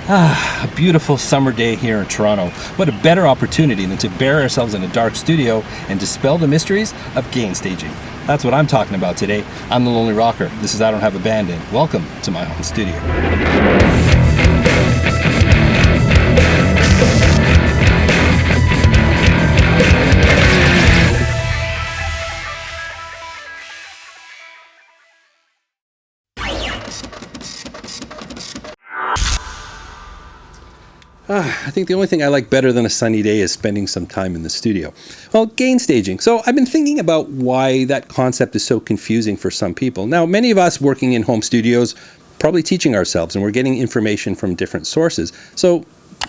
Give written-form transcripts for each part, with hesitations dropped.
A beautiful summer day here in Toronto. What a better opportunity than to bury ourselves in a dark studio and dispel the mysteries of gain staging. That's what I'm talking about today. I'm the Lonely Rocker. This is I Don't Have a Band, and welcome to my home studio. I think the only thing I like better than a sunny day is spending some time in the studio. Well, gain staging. So I've been thinking about why that concept is so confusing for some people. Now, many of us working in home studios, probably teaching ourselves, and we're getting information from different sources. So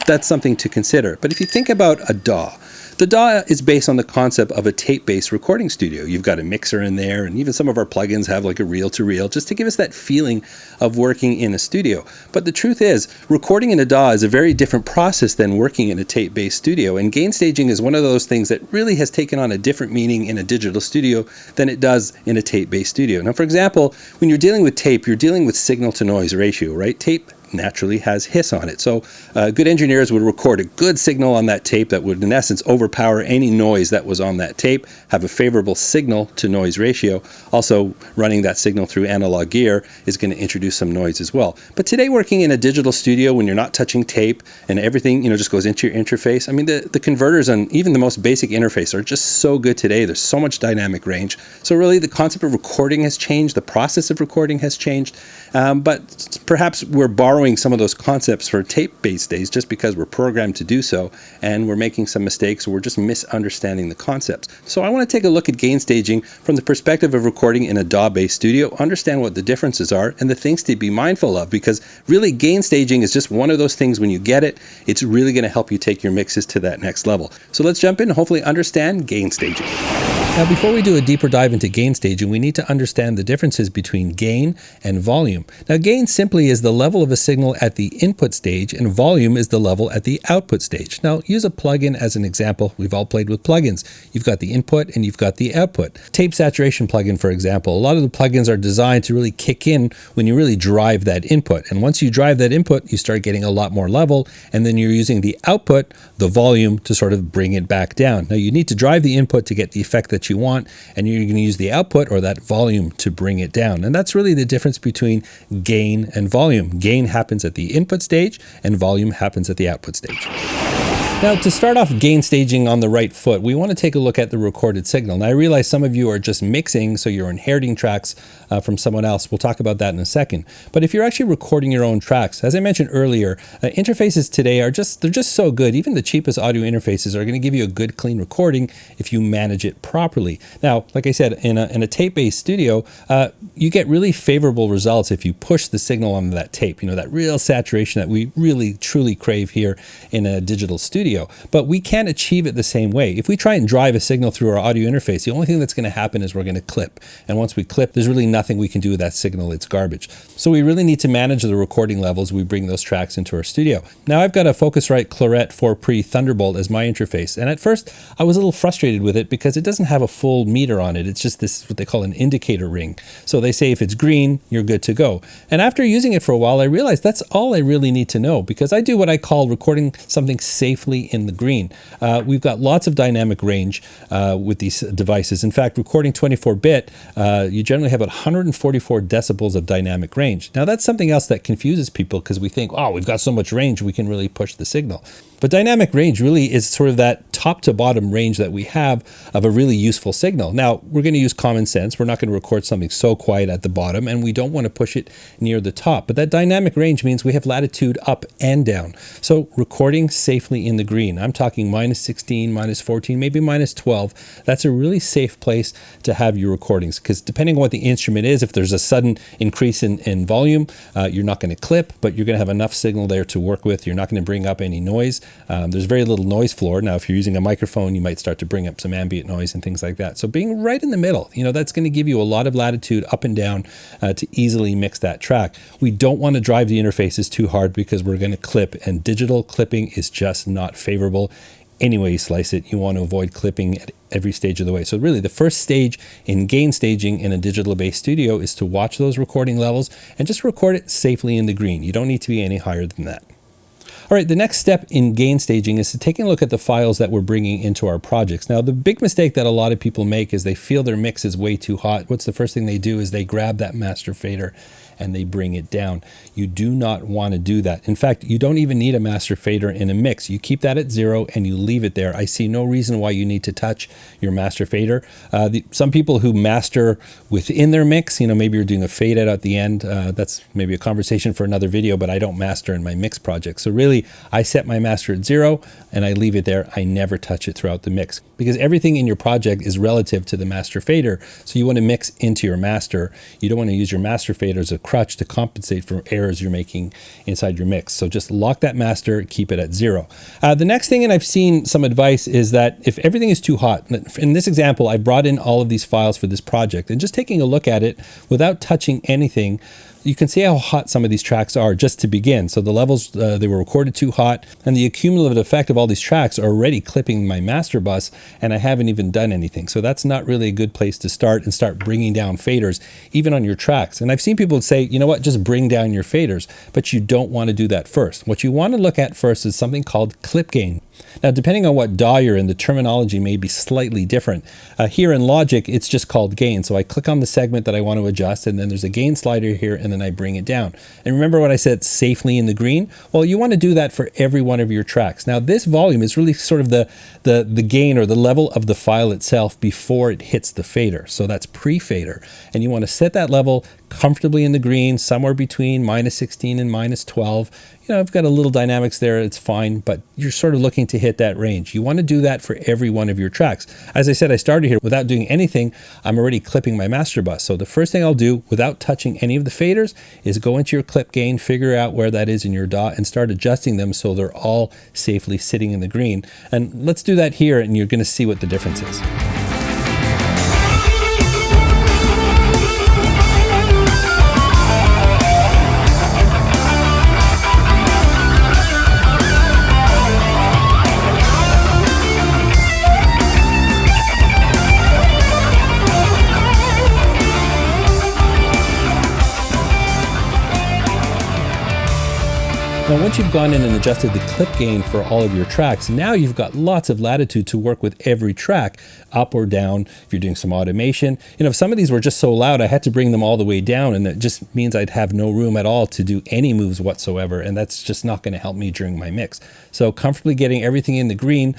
that's something to consider. But if you think about a DAW, the DAW is based on the concept of a tape-based recording studio. You've got a mixer in there, and even some of our plugins have like a reel-to-reel, just to give us that feeling of working in a studio. But the truth is, recording in a DAW is a very different process than working in a tape-based studio, and gain staging is one of those things that really has taken on a different meaning in a digital studio than it does in a tape-based studio. Now, for example, when you're dealing with tape, you're dealing with signal-to-noise ratio, right? Tape naturally has hiss on it. So good engineers would record a good signal on that tape that would in essence overpower any noise that was on that tape, have a favorable signal to noise ratio. Also, running that signal through analog gear is going to introduce some noise as well. But today, working in a digital studio when you're not touching tape and everything just goes into your interface, I mean the converters on even the most basic interface are just so good today. There's so much dynamic range. So really the concept of recording has changed, the process of recording has changed, but perhaps we're borrowing some of those concepts for tape-based days just because we're programmed to do so, and we're making some mistakes, or we're just misunderstanding the concepts. So I want to take a look at gain staging from the perspective of recording in a DAW-based studio, understand what the differences are and the things to be mindful of, because really gain staging is just one of those things. When you get it, it's really going to help you take your mixes to that next level. So let's jump in and hopefully understand gain staging. Now, before we do a deeper dive into gain staging, we need to understand the differences between gain and volume. Now, gain simply is the level of a signal at the input stage, and volume is the level at the output stage. Now, use a plugin as an example. We've all played with plugins. You've got the input and you've got the output. Tape saturation plugin, for example, a lot of the plugins are designed to really kick in when you really drive that input. And once you drive that input, you start getting a lot more level, and then you're using the output, the volume, to sort of bring it back down. Now, you need to drive the input to get the effect that you want, and you're going to use the output or that volume to bring it down. And that's really the difference between gain and volume. Gain happens at the input stage and volume happens at the output stage. Now, to start off gain staging on the right foot, we want to take a look at the recorded signal. Now, I realize some of you are just mixing, so you're inheriting tracks from someone else. We'll talk about that in a second. But if you're actually recording your own tracks, as I mentioned earlier, interfaces today they're just so good. Even the cheapest audio interfaces are going to give you a good, clean recording if you manage it properly. Now, like I said, in a tape-based studio, you get really favorable results if you push the signal on that tape. That real saturation that we really, truly crave here in a digital studio. But we can't achieve it the same way. If we try and drive a signal through our audio interface, the only thing that's going to happen is we're going to clip. And once we clip, there's really nothing we can do with that signal. It's garbage. So we really need to manage the recording levels. We bring those tracks into our studio. Now, I've got a Focusrite Claret 4 Pre Thunderbolt as my interface. And at first, I was a little frustrated with it because it doesn't have a full meter on it. It's just this, what they call an indicator ring. So they say if it's green, you're good to go. And after using it for a while, I realized that's all I really need to know, because I do what I call recording something safely in the green. We've got lots of dynamic range with these devices. In fact, recording 24-bit, you generally have 144 decibels of dynamic range. Now, that's something else that confuses people, because we think, oh, we've got so much range, we can really push the signal. But dynamic range really is sort of that top to bottom range that we have of a really useful signal. Now, we're going to use common sense. We're not going to record something so quiet at the bottom, and we don't want to push it near the top. But that dynamic range means we have latitude up and down. So recording safely in the green, I'm talking minus 16, minus 14, maybe minus 12. That's a really safe place to have your recordings, because depending on what the instrument is, if there's a sudden increase in volume, you're not going to clip, but you're going to have enough signal there to work with. You're not going to bring up any noise. There's very little noise floor. Now, if you're using a microphone, you might start to bring up some ambient noise and things like that. So being right in the middle, that's going to give you a lot of latitude up and down to easily mix that track. We don't want to drive the interfaces too hard, because we're going to clip, and digital clipping is just not favorable. Any way you slice it, you want to avoid clipping at every stage of the way. So really, the first stage in gain staging in a digital-based studio is to watch those recording levels and just record it safely in the green. You don't need to be any higher than that. All right, the next step in gain staging is to taking a look at the files that we're bringing into our projects. Now, the big mistake that a lot of people make is they feel their mix is way too hot. What's the first thing they do is they grab that master fader and they bring it down. You do not want to do that. In fact, you don't even need a master fader in a mix. You keep that at 0 and you leave it there. I see no reason why you need to touch your master fader. Some people who master within their mix, maybe you're doing a fade out at the end. That's maybe a conversation for another video, but I don't master in my mix project. So really, I set my master at 0 and I leave it there. I never touch it throughout the mix because everything in your project is relative to the master fader. So you want to mix into your master. You don't want to use your master fader as a crutch to compensate for errors you're making inside your mix. So just lock that master, keep it at 0. The next thing, and I've seen some advice, is that if everything is too hot, in this example, I brought in all of these files for this project and just taking a look at it without touching anything, you can see how hot some of these tracks are just to begin. So the levels, they were recorded too hot, and the cumulative effect of all these tracks are already clipping my master bus, and I haven't even done anything. So that's not really a good place to start and start bringing down faders, even on your tracks. And I've seen people say, you know what, just bring down your faders, but you don't want to do that first. What you want to look at first is something called clip gain. Now, depending on what DAW you're in, the terminology may be slightly different. Here in Logic, it's just called gain. So I click on the segment that I want to adjust, and then there's a gain slider here, and then I bring it down. And remember what I said, safely in the green? Well, you want to do that for every one of your tracks. Now, this volume is really sort of the gain or the level of the file itself before it hits the fader. So that's pre-fader. And you want to set that level comfortably in the green, somewhere between -16 and -12. I've got a little dynamics there, it's fine, but you're sort of looking to hit that range. You want to do that for every one of your tracks. As I said, I started here without doing anything. I'm already clipping my master bus. So the first thing I'll do without touching any of the faders is go into your clip gain, figure out where that is in your DAW, and start adjusting them so they're all safely sitting in the green. And let's do that here, and you're going to see what the difference is. Now, once you've gone in and adjusted the clip gain for all of your tracks, now you've got lots of latitude to work with every track, up or down, if you're doing some automation. If some of these were just so loud, I had to bring them all the way down, and it just means I'd have no room at all to do any moves whatsoever, and that's just not going to help me during my mix. So comfortably getting everything in the green,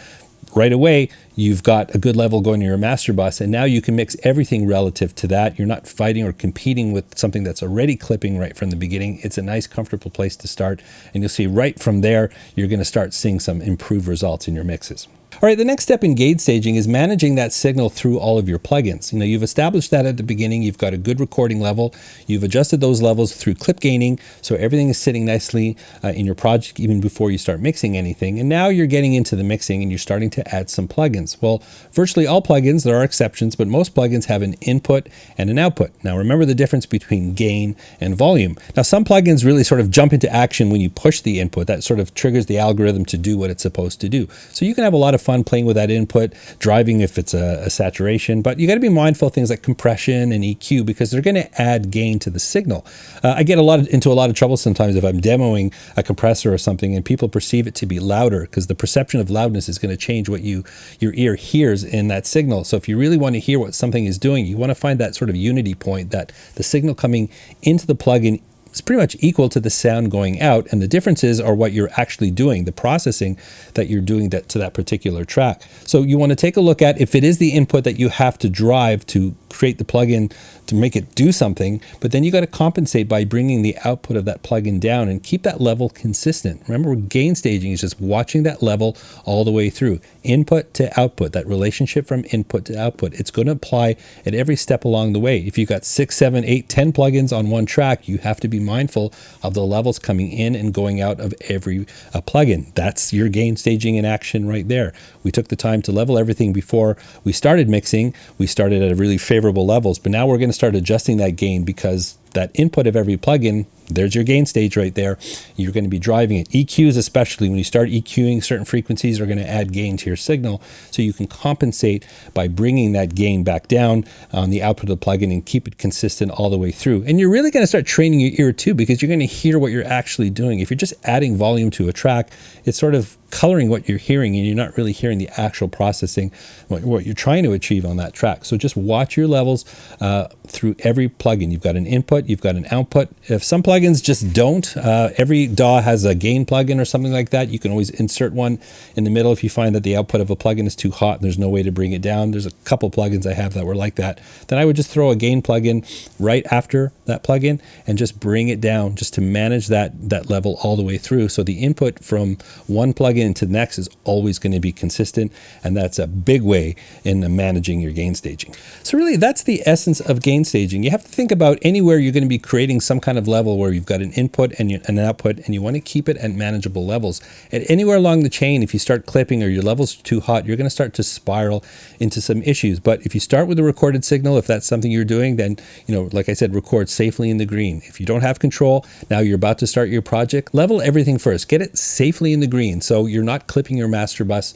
right away, you've got a good level going to your master bus, and now you can mix everything relative to that. You're not fighting or competing with something that's already clipping right from the beginning. It's a nice, comfortable place to start, and you'll see right from there, you're going to start seeing some improved results in your mixes. All right, the next step in gain staging is managing that signal through all of your plugins. You've established that at the beginning. You've got a good recording level. You've adjusted those levels through clip gaining, so everything is sitting nicely in your project even before you start mixing anything. And now you're getting into the mixing and you're starting to add some plugins. Well, virtually all plugins, there are exceptions, but most plugins have an input and an output. Now, remember the difference between gain and volume. Now, some plugins really sort of jump into action when you push the input. That sort of triggers the algorithm to do what it's supposed to do. So you can have a lot of fun playing with that input, driving if it's a saturation, but you got to be mindful of things like compression and EQ because they're going to add gain to the signal. I get into a lot of trouble sometimes if I'm demoing a compressor or something and people perceive it to be louder because the perception of loudness is going to change what your ear hears in that signal. So if you really want to hear what something is doing, you want to find that sort of unity point, that the signal coming into the plugin is pretty much equal to the sound going out, and the differences are what you're actually doing, the processing that you're doing to that particular track. So you want to take a look at if it is the input that you have to drive to create the plugin to make it do something, but then you got to compensate by bringing the output of that plugin down and keep that level consistent. Remember, gain staging is just watching that level all the way through, input to output, that relationship from input to output. It's going to apply at every step along the way. If you've got 6, 7, 8, 10 plugins on one track, you have to be mindful of the levels coming in and going out of every plugin. That's your gain staging in action right there. We took the time to level everything before we started mixing. We started at really favorable levels, but now we're going to start adjusting that gain because that input of every plugin There's your gain stage right there. You're going to be driving it. EQs, especially when you start EQing certain frequencies, are going to add gain to your signal, so you can compensate by bringing that gain back down on the output of the plugin and keep it consistent all the way through. And you're really going to start training your ear too, because you're going to hear what you're actually doing. If you're just adding volume to a track, it's sort of coloring what you're hearing, and you're not really hearing the actual processing, what you're trying to achieve on that track. So just watch your levels through every plugin. You've got an input, you've got an output. If some plugins just don't, every DAW has a gain plugin or something like that. You can always insert one in the middle if you find that the output of a plugin is too hot and there's no way to bring it down. There's a couple plugins I have that were like that. Then I would just throw a gain plugin right after that plugin and just bring it down, just to manage that level all the way through. So the input from one plugin into the next is always going to be consistent, and that's a big way in managing your gain staging. So really, that's the essence of gain staging. You have to think about anywhere you're going to be creating some kind of level where you've got an input and an output, and you want to keep it at manageable levels. At anywhere along the chain, if you start clipping or your levels are too hot, you're going to start to spiral into some issues. But if you start with a recorded signal, if that's something you're doing, then, like I said, record safely in the green. If you don't have control, now you're about to start your project, level everything first. Get it safely in the green, so you're not clipping your master bus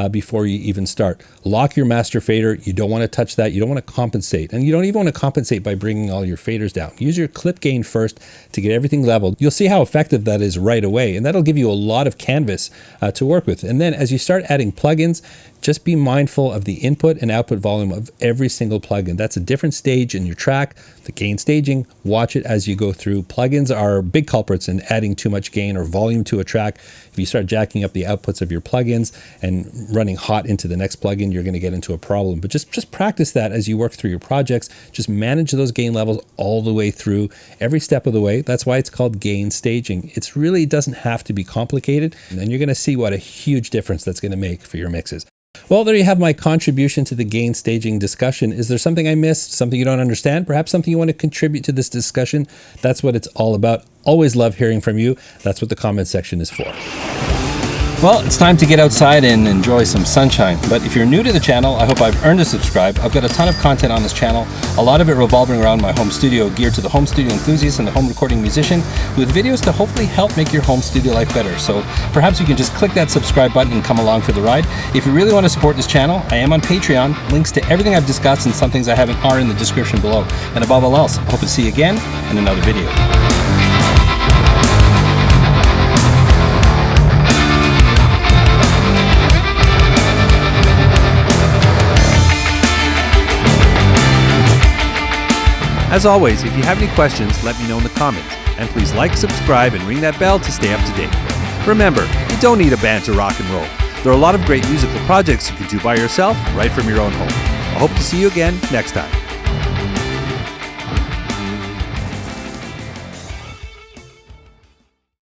before you even start. Lock your master fader. You don't want to touch that. You don't want to compensate. And you don't even want to compensate by bringing all your faders down. Use your clip gain first to get everything leveled. You'll see how effective that is right away, and that'll give you a lot of canvas to work with. And then as you start adding plugins, just be mindful of the input and output volume of every single plugin. That's a different stage in your track. The gain staging, watch it as you go through. Plugins are big culprits in adding too much gain or volume to a track. If you start jacking up the outputs of your plugins and running hot into the next plugin, you're going to get into a problem. But just practice that as you work through your projects. Just manage those gain levels all the way through, every step of the way. That's why it's called gain staging. It really doesn't have to be complicated, and then you're going to see what a huge difference that's going to make for your mixes. Well, there you have my contribution to the gain staging discussion. Is there something I missed, something you don't understand, perhaps something you want to contribute to this discussion? That's what it's all about. Always love hearing from you. That's what the comment section is for. Well, it's time to get outside and enjoy some sunshine. But if you're new to the channel, I hope I've earned a subscribe. I've got a ton of content on this channel, a lot of it revolving around my home studio, geared to the home studio enthusiast and the home recording musician, with videos to hopefully help make your home studio life better. So perhaps you can just click that subscribe button and come along for the ride. If you really want to support this channel, I am on Patreon. Links to everything I've discussed and some things I haven't are in the description below. And above all else, I hope to see you again in another video. As always, if you have any questions, let me know in the comments. And please like, subscribe, and ring that bell to stay up to date. Remember, you don't need a band to rock and roll. There are a lot of great musical projects you can do by yourself, right from your own home. I hope to see you again next time.